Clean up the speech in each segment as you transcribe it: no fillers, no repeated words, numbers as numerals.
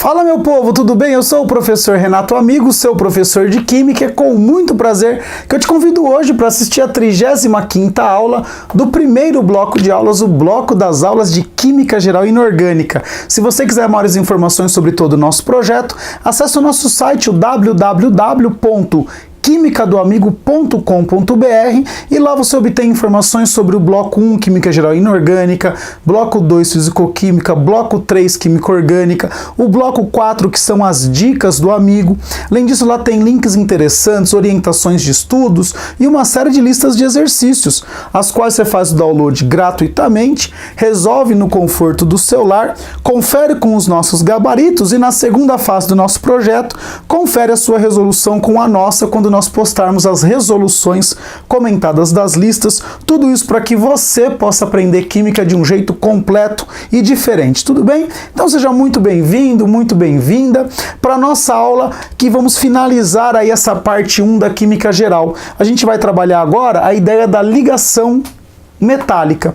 Fala, meu povo, tudo bem? Eu sou o professor Renato Amigo, seu professor de Química, e é com muito prazer que eu te convido hoje para assistir a 35ª aula do primeiro bloco de aulas, o bloco das aulas de Química Geral e Inorgânica. Se você quiser maiores informações sobre todo o nosso projeto, acesse o nosso site, o www.quimicadoamigo.com.br, e lá você obtém informações sobre o bloco 1, Química Geral e Inorgânica, bloco 2, Fisicoquímica, bloco 3, Química Orgânica, o bloco 4, que são as dicas do amigo. Além disso, lá tem links interessantes, orientações de estudos e uma série de listas de exercícios, as quais você faz o download gratuitamente, resolve no conforto do celular, confere com os nossos gabaritos e na segunda fase do nosso projeto, confere a sua resolução com a nossa quando nós postarmos as resoluções comentadas das listas, tudo isso para que você possa aprender química de um jeito completo e diferente, tudo bem? Então seja muito bem-vindo, muito bem-vinda para a nossa aula, que vamos finalizar aí essa parte 1 da Química Geral. A gente vai trabalhar agora a ideia da ligação metálica.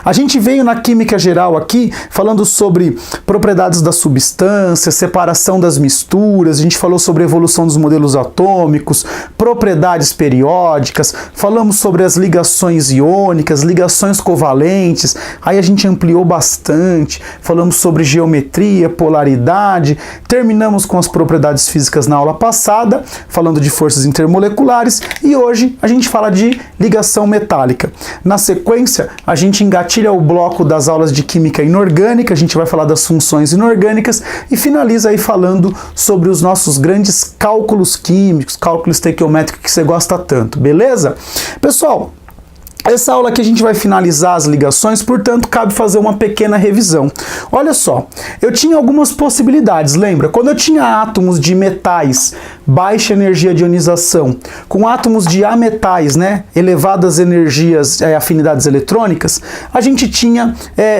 A gente veio na Química Geral aqui falando sobre propriedades da substância, separação das misturas, a gente falou sobre a evolução dos modelos atômicos, propriedades periódicas, falamos sobre as ligações iônicas, ligações covalentes, aí a gente ampliou bastante, falamos sobre geometria, polaridade, terminamos com as propriedades físicas na aula passada, falando de forças intermoleculares, e hoje a gente fala de ligação metálica. Na sequência, a gente engatilha o bloco das aulas de Química Inorgânica, a gente vai falar das funções inorgânicas e finaliza aí falando sobre os nossos grandes cálculos químicos, cálculo estequiométrico que você gosta tanto, beleza? Pessoal, essa aula aqui a gente vai finalizar as ligações, portanto, cabe fazer uma pequena revisão. Olha só, eu tinha algumas possibilidades, lembra? Quando eu tinha átomos de metais, baixa energia de ionização, com átomos de ametais, né, elevadas energias, afinidades eletrônicas, a gente tinha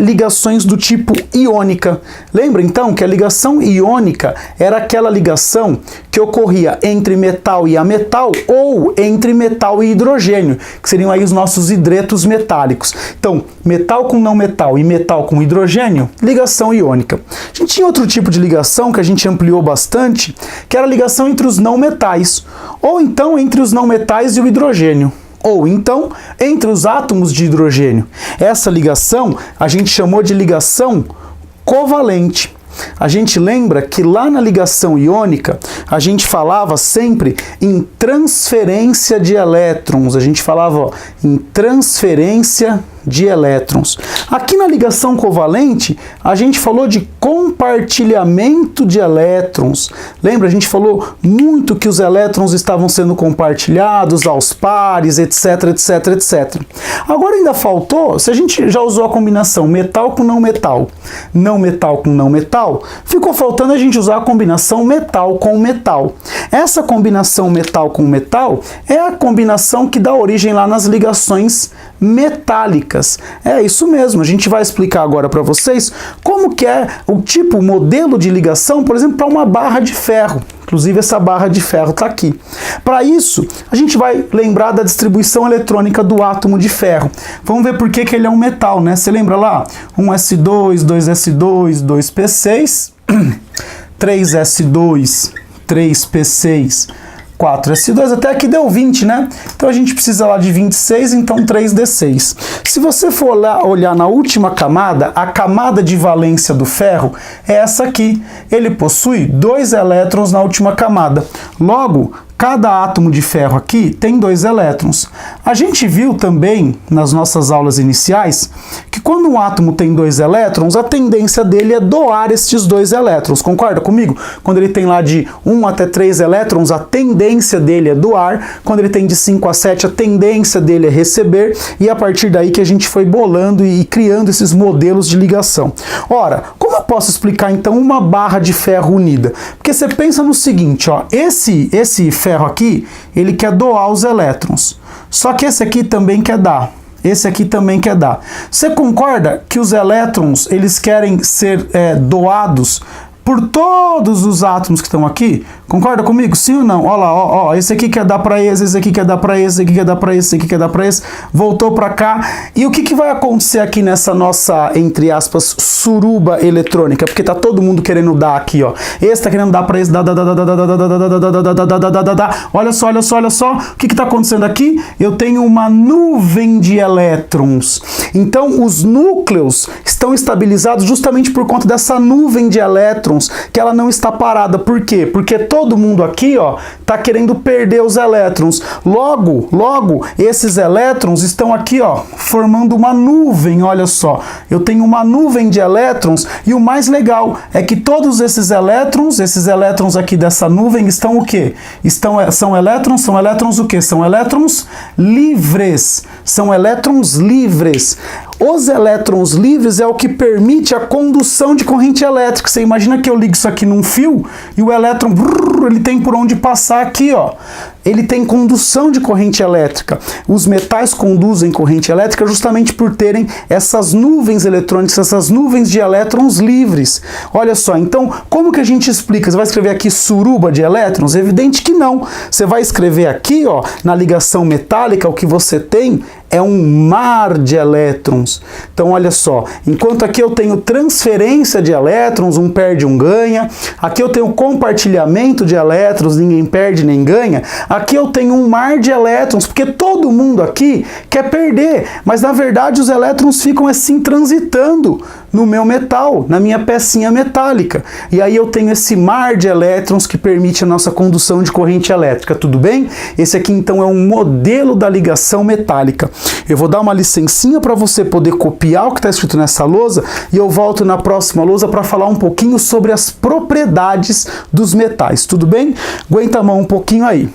ligações do tipo iônica. Lembra, então, que a ligação iônica era aquela ligação que ocorria entre metal e ametal, ou entre metal e hidrogênio, que seriam aí os nossos hidretos metálicos. Então, metal com não metal e metal com hidrogênio, ligação iônica. A gente tinha outro tipo de ligação que a gente ampliou bastante, que era a ligação entre os não metais, ou então entre os não metais e o hidrogênio, ou então entre os átomos de hidrogênio. Essa ligação a gente chamou de ligação covalente. A gente lembra que lá na ligação iônica, a gente falava sempre em transferência de elétrons. A gente falava em transferência de elétrons. Aqui na ligação covalente, a gente falou de compartilhamento de elétrons. Lembra? A gente falou muito que os elétrons estavam sendo compartilhados aos pares, etc, etc, etc. Agora ainda faltou, se a gente já usou a combinação metal com não metal, não metal com não metal, ficou faltando a gente usar a combinação metal com metal. Essa combinação metal com metal é a combinação que dá origem lá nas ligações metálicas. É isso mesmo, a gente vai explicar agora para vocês como que é o tipo, o modelo de ligação, por exemplo, para uma barra de ferro. Inclusive essa barra de ferro está aqui. Para isso, a gente vai lembrar da distribuição eletrônica do átomo de ferro. Vamos ver por que ele é um metal, né? Você lembra lá? 1s2, 2s2, 2p6, 3s2, 3p6, 4s2, até aqui deu 20, né? Então a gente precisa lá de 26, então 3d6. Se você for lá olhar na última camada, a camada de valência do ferro é essa aqui. Ele possui 2 elétrons na última camada. Logo, cada átomo de ferro aqui tem 2 elétrons. A gente viu também, nas nossas aulas iniciais, que quando um átomo tem 2 elétrons, a tendência dele é doar estes 2 elétrons. Concorda comigo? Quando ele tem lá de 1 até 3 elétrons, a tendência dele é doar. Quando ele tem de 5 a 7, a tendência dele é receber. E a partir daí que a gente foi bolando e criando esses modelos de ligação. Ora, como eu posso explicar então uma barra de ferro unida? Porque você pensa no seguinte, ó, esse ferro aqui, ele quer doar os elétrons. Só que esse aqui também quer dar. Esse aqui também quer dar. Você concorda que os elétrons, eles querem ser doados por todos os átomos que estão aqui? Concorda comigo? Sim ou não? Olha lá, ó, esse aqui quer dar para esse aqui quer dar para esse aqui quer dar para esse aqui quer dar para esse, voltou para cá. E o que vai acontecer aqui nessa nossa, entre aspas, suruba eletrônica? Porque tá todo mundo querendo dar aqui, ó. esse tá querendo dar para esse, olha só, olha só, olha só, o que está acontecendo aqui? Eu tenho uma nuvem de elétrons. Então, os núcleos estão estabilizados justamente por conta dessa nuvem de elétrons, que ela não está parada. Por quê? Porque todo mundo aqui, ó, tá querendo perder os elétrons. Logo, esses elétrons estão aqui, ó, formando uma nuvem, olha só. Eu tenho uma nuvem de elétrons e o mais legal é que todos esses elétrons aqui dessa nuvem estão o quê? São elétrons o quê? São elétrons livres. São elétrons livres. Os elétrons livres é o que permite a condução de corrente elétrica. Você imagina que eu ligo isso aqui num fio e o elétron, ele tem por onde passar aqui, ó. Ele tem condução de corrente elétrica. Os metais conduzem corrente elétrica justamente por terem essas nuvens eletrônicas, essas nuvens de elétrons livres. Olha só, então, como que a gente explica? Você vai escrever aqui suruba de elétrons? Evidente que não. Você vai escrever aqui, ó, na ligação metálica, o que você tem é um mar de elétrons. Então, olha só, enquanto aqui eu tenho transferência de elétrons, um perde, um ganha. Aqui eu tenho compartilhamento de elétrons, ninguém perde nem ganha. Aqui eu tenho um mar de elétrons, porque todo mundo aqui quer perder, mas na verdade os elétrons ficam assim transitando no meu metal, na minha pecinha metálica. E aí eu tenho esse mar de elétrons que permite a nossa condução de corrente elétrica, tudo bem? Esse aqui então é um modelo da ligação metálica. Eu vou dar uma licencinha para você poder copiar o que está escrito nessa lousa e eu volto na próxima lousa para falar um pouquinho sobre as propriedades dos metais, tudo bem? Aguenta a mão um pouquinho aí.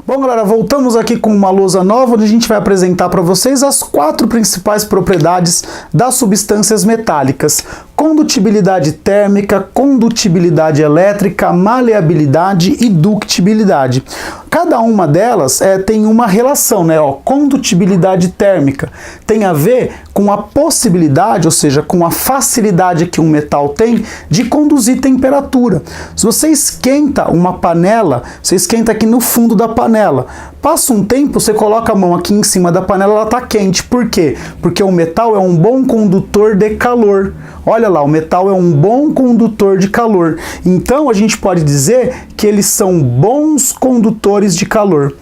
Bom, galera, voltamos aqui com uma lousa nova, onde a gente vai apresentar para vocês as 4 principais propriedades das substâncias metálicas: condutibilidade térmica, condutibilidade elétrica, maleabilidade e ductibilidade. Cada uma delas tem uma relação, né? Ó, condutibilidade térmica tem a ver com a possibilidade, ou seja, com a facilidade que um metal tem de conduzir temperatura. Se você esquenta uma panela, você esquenta aqui no fundo da panela. Passa um tempo, você coloca a mão aqui em cima da panela, ela está quente. Por quê? Porque o metal é um bom condutor de calor. Olha lá, o metal é um bom condutor de calor. Então, a gente pode dizer que eles são bons condutores de calor.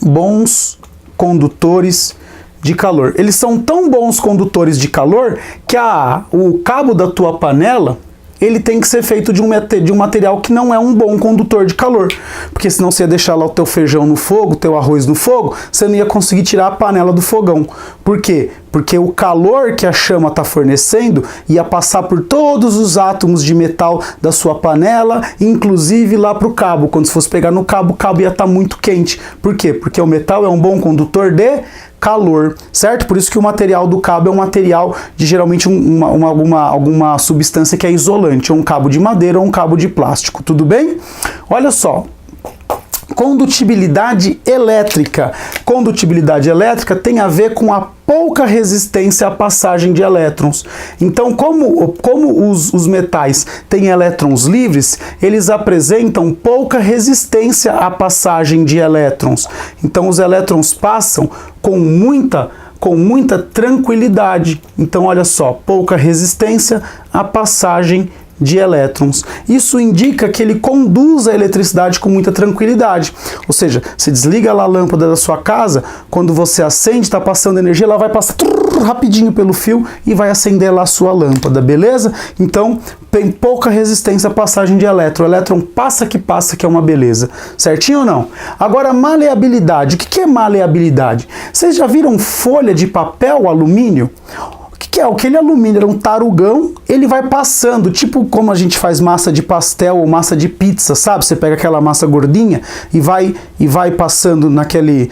Bons condutores de calor. Eles são tão bons condutores de calor que o cabo da tua panela, ele tem que ser feito de um material que não é um bom condutor de calor. Porque senão você ia deixar lá o teu feijão no fogo, o teu arroz no fogo, você não ia conseguir tirar a panela do fogão. Por quê? Porque o calor que a chama está fornecendo ia passar por todos os átomos de metal da sua panela, inclusive lá para o cabo. Quando você fosse pegar no cabo, o cabo ia estar muito quente. Por quê? Porque o metal é um bom condutor de calor, certo? Por isso que o material do cabo é um material de geralmente alguma substância que é isolante, ou um cabo de madeira ou um cabo de plástico, tudo bem? Olha só. Condutibilidade elétrica. Condutibilidade elétrica tem a ver com a pouca resistência à passagem de elétrons. Então, como os metais têm elétrons livres, eles apresentam pouca resistência à passagem de elétrons. Então, os elétrons passam com muita tranquilidade. Então, olha só, pouca resistência à passagem de elétrons. Isso indica que ele conduz a eletricidade com muita tranquilidade. Ou seja, você desliga lá a lâmpada da sua casa, quando você acende, está passando energia, ela vai passar rapidinho pelo fio e vai acender lá a sua lâmpada, beleza? Então, tem pouca resistência à passagem de elétron. O elétron passa, que é uma beleza. Certinho ou não? Agora, maleabilidade. O que é maleabilidade? Vocês já viram folha de papel alumínio? Que é aquele alumínio, é um tarugão, ele vai passando, tipo como a gente faz massa de pastel ou massa de pizza, sabe? Você pega aquela massa gordinha e vai passando naquele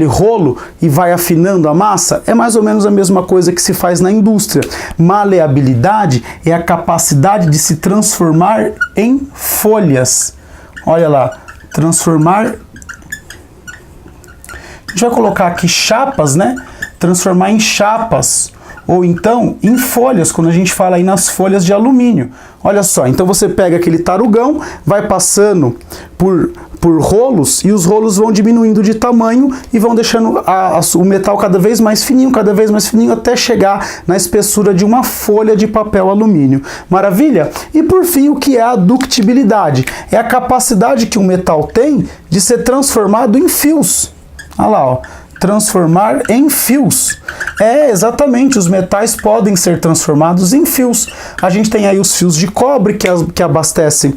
rolo e vai afinando a massa. É mais ou menos a mesma coisa que se faz na indústria. Maleabilidade é a capacidade de se transformar em folhas. Olha lá, transformar. A gente vai colocar aqui chapas, né? Transformar em chapas ou então em folhas, quando a gente fala aí nas folhas de alumínio. Olha só, então você pega aquele tarugão, vai passando por rolos, e os rolos vão diminuindo de tamanho e vão deixando o metal cada vez mais fininho, até chegar na espessura de uma folha de papel alumínio. Maravilha? E por fim, o que é a ductibilidade? É a capacidade que o metal tem de ser transformado em fios. Olha lá, ó. Transformar em fios. É, exatamente, os metais podem ser transformados em fios. A gente tem aí os fios de cobre que abastecem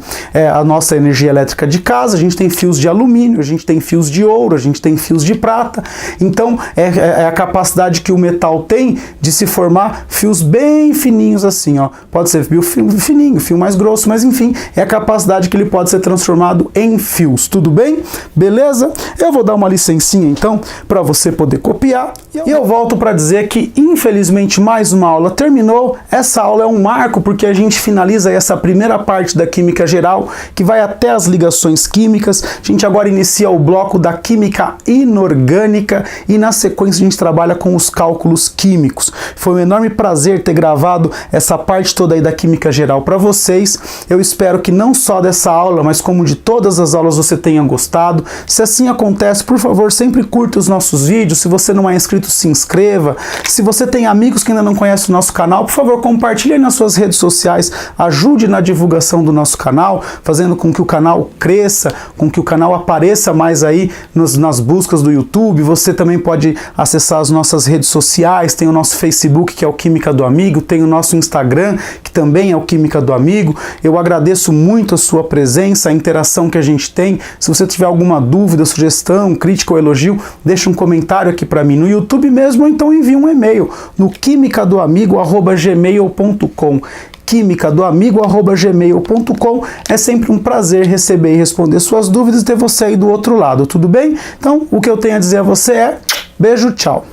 a nossa energia elétrica de casa, a gente tem fios de alumínio, a gente tem fios de ouro, a gente tem fios de prata. Então, é a capacidade que o metal tem de se formar fios bem fininhos assim, ó. Pode ser fio fininho, fio mais grosso, mas enfim, é a capacidade que ele pode ser transformado em fios. Tudo bem? Beleza? Eu vou dar uma licencinha então para você poder copiar e eu volto para dizer que infelizmente mais uma aula terminou. Essa aula é um marco porque a gente finaliza essa primeira parte da química geral que vai até as ligações químicas. A gente agora inicia o bloco da química inorgânica e na sequência a gente trabalha com os cálculos químicos. Foi um enorme prazer ter gravado essa parte toda aí da química geral para vocês. Eu espero que não só dessa aula, mas como de todas as aulas você tenha gostado. Se assim acontece, por favor, sempre curta os nossos vídeos. Se você não é inscrito, se inscreva. Se você tem amigos que ainda não conhecem o nosso canal, por favor, compartilhe nas suas redes sociais, ajude na divulgação do nosso canal, fazendo com que o canal cresça, com que o canal apareça mais aí nas buscas do YouTube. Você também pode acessar as nossas redes sociais, tem o nosso Facebook, que é o Química do Amigo, tem o nosso Instagram, que também é o Química do Amigo. Eu agradeço muito a sua presença, a interação que a gente tem. Se você tiver alguma dúvida, sugestão, crítica ou elogio, deixa um comentário aqui para mim no YouTube mesmo, ou então envie um e-mail no quimicadoamigo@gmail.com. quimicadoamigo@gmail.com. É sempre um prazer receber e responder suas dúvidas e ter você aí do outro lado, tudo bem? Então, o que eu tenho a dizer a você é beijo, tchau!